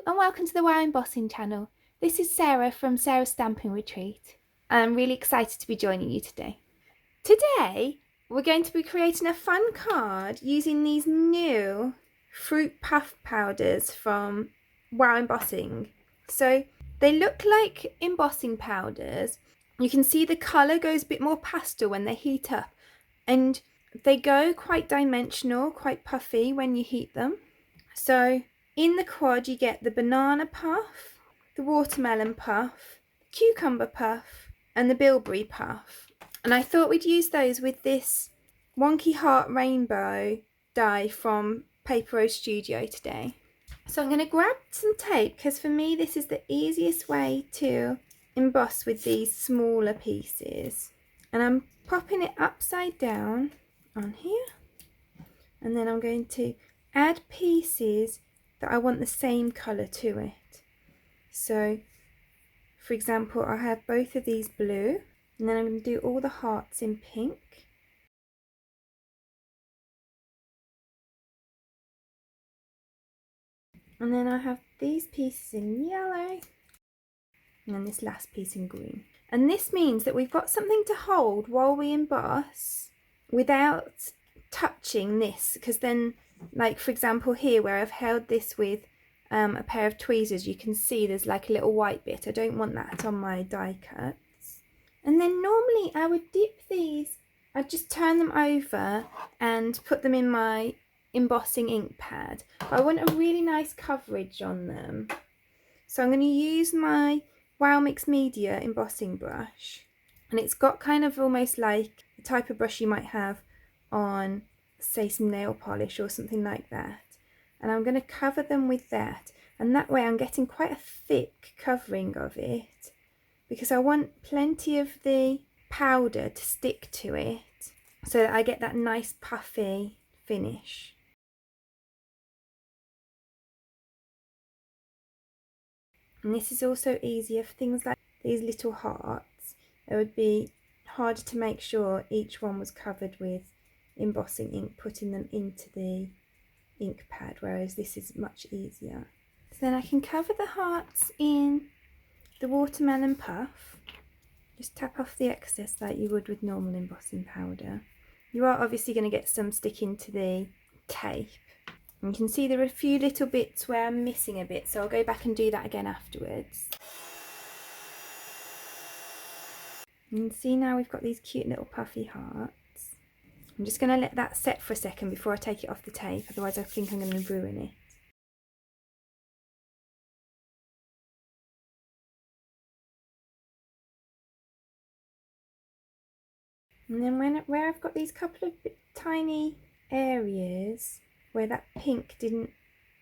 and welcome to the Embossing channel. This is Sarah from Sarah's Stampin' Retreat. I'm really excited to be joining you today. Today we're going to be creating a fun card using these new fruit puff powders from Embossing. So they look like embossing powders. You can see the colour goes a bit more pastel when they heat up, and they go quite dimensional, quite puffy when you heat them. So in the quad you get the banana puff, the watermelon puff, cucumber puff and the bilberry puff. And I thought we'd use those with this Wonky Heart Rainbow die from Paper Rose Studio today. So I'm going to grab some tape because for me this is the easiest way to emboss with these smaller pieces. And I'm popping it upside down on here. And then I'm going to add pieces that I want the same colour to it. So for example, I have both of these blue, and then I'm going to do all the hearts in pink. And then I have these pieces in yellow, and then this last piece in green. And this means that we've got something to hold while we emboss without touching this, because then, like for example here where I've held this with a pair of tweezers, you can see there's like a little white bit. I don't want that on my die cuts. And then normally I would dip these, I'd just turn them over and put them in my embossing ink pad, but I want a really nice coverage on them. So I'm going to use my Wow Mixed Media embossing brush, and it's got kind of almost like the type of brush you might have on, say, some nail polish or something like that. And I'm going to cover them with that, and that way I'm getting quite a thick covering of it because I want plenty of the powder to stick to it so that I get that nice puffy finish. And this is also easier for things like these little hearts. It would be harder to make sure each one was covered with embossing ink, putting them into the ink pad, whereas this is much easier. So then I can cover the hearts in the watermelon puff. Just tap off the excess like you would with normal embossing powder. You are obviously going to get some sticking to the tape. And you can see there are a few little bits where I'm missing a bit, so I'll go back and do that again afterwards. You can see now we've got these cute little puffy hearts. I'm just going to let that set for a second before I take it off the tape, otherwise I think I'm going to ruin it. And then where I've got these couple of tiny areas where that pink didn't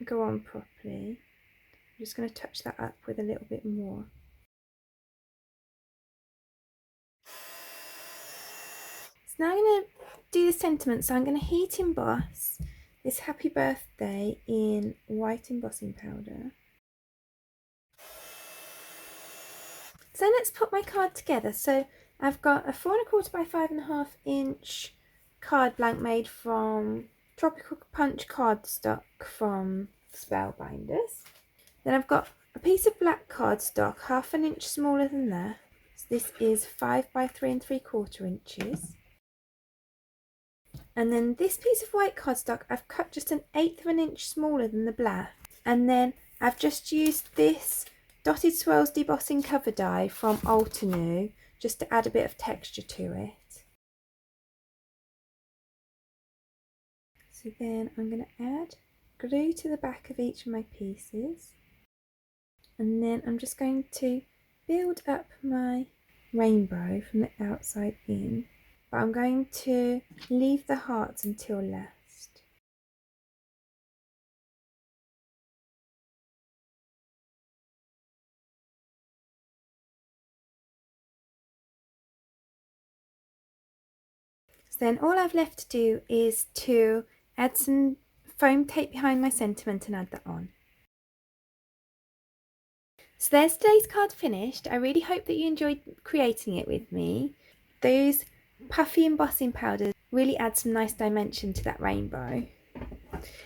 go on properly, I'm just going to touch that up with a little bit more. So now I'm going to do the sentiment, so I'm going to heat emboss this happy birthday in white embossing powder. So let's put my card together. So I've got a 4¼ by 5½ inch card blank made from Tropical Punch cardstock from Spellbinders. Then I've got a piece of black cardstock 1/2 inch smaller than that. So this is 5 by 3¾ inches. And then this piece of white cardstock I've cut just 1/8 inch smaller than the black. And then I've just used this Dotted Swirls Debossing cover die from Altenew just to add a bit of texture to it. So then I'm going to add glue to the back of each of my pieces. And then I'm just going to build up my rainbow from the outside in. But I'm going to leave the hearts until last. So then all I've left to do is to add some foam tape behind my sentiment and add that on. So there's today's card finished. I really hope that you enjoyed creating it with me. Those puffy embossing powders really add some nice dimension to that rainbow.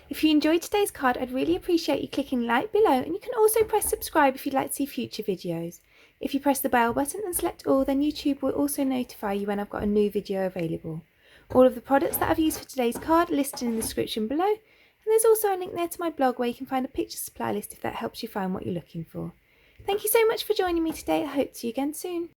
If you enjoyed today's card, I'd really appreciate you clicking like below, and you can also press subscribe if you'd like to see future videos. If you press the bell button and select all, then YouTube will also notify you when I've got a new video available. All of the products that I've used for today's card are listed in the description below, and there's also a link there to my blog where you can find a picture supply list if that helps you find what you're looking for. Thank you so much for joining me today. I hope to see you again soon.